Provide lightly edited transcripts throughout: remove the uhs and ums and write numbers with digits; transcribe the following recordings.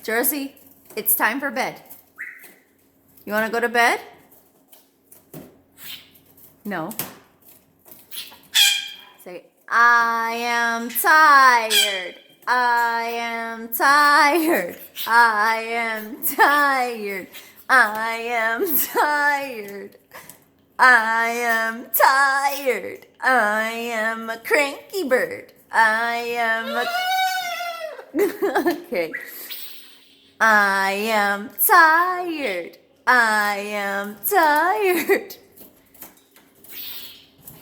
Jersey, it's time for bed. You want to go to bed? No. Say, I am tired. I am tired. I am tired. I am tired. I am tired. I am a cranky bird. I am a... Okay. I am tired. I am tired.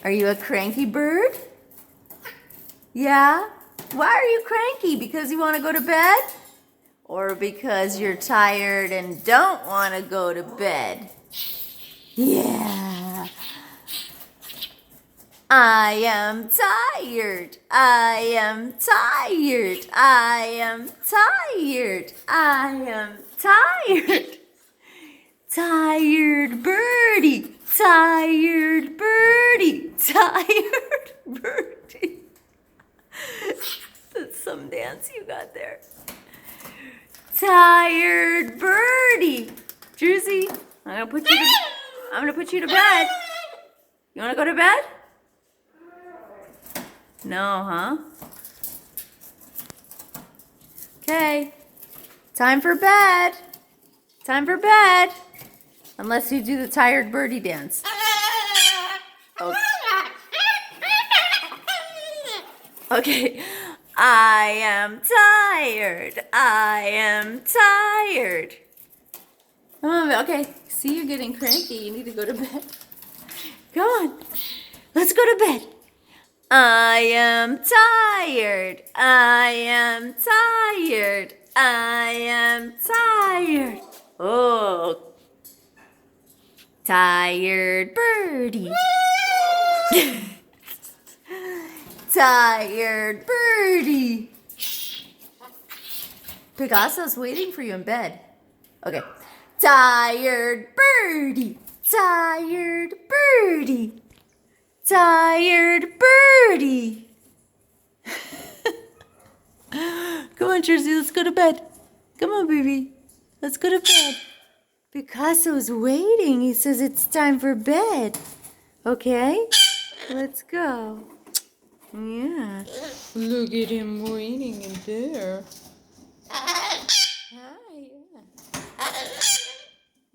Are you a cranky bird? Yeah? Why are you cranky? Because you want to go to bed? Or because you're tired and don't want to go to bed? Yeah. I am tired. I am tired. I am tired. I am tired. Tired birdie. Tired birdie. Tired birdie. That's some dance you got there. Tired birdie. Jersey, I'm gonna put you to bed. You wanna go to bed? No, huh? Okay. Time for bed. Time for bed. Unless you do the tired birdie dance. Okay. Okay. I am tired. I am tired. Okay. See, you're getting cranky. You need to go to bed. Come on. Let's go to bed. I am tired. I am tired. I am tired. Oh. Tired birdie. Tired birdie. Picasso's waiting for you in bed. Okay. Tired birdie. Tired birdie. Tired birdie. Come on, Jersey, let's go to bed. Come on, baby. Let's go to bed. Picasso's waiting. He says it's time for bed. Okay? Let's go. Yeah. Look at him waiting in there. Hi, yeah.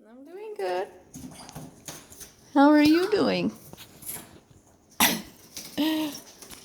I'm doing good. How are you doing?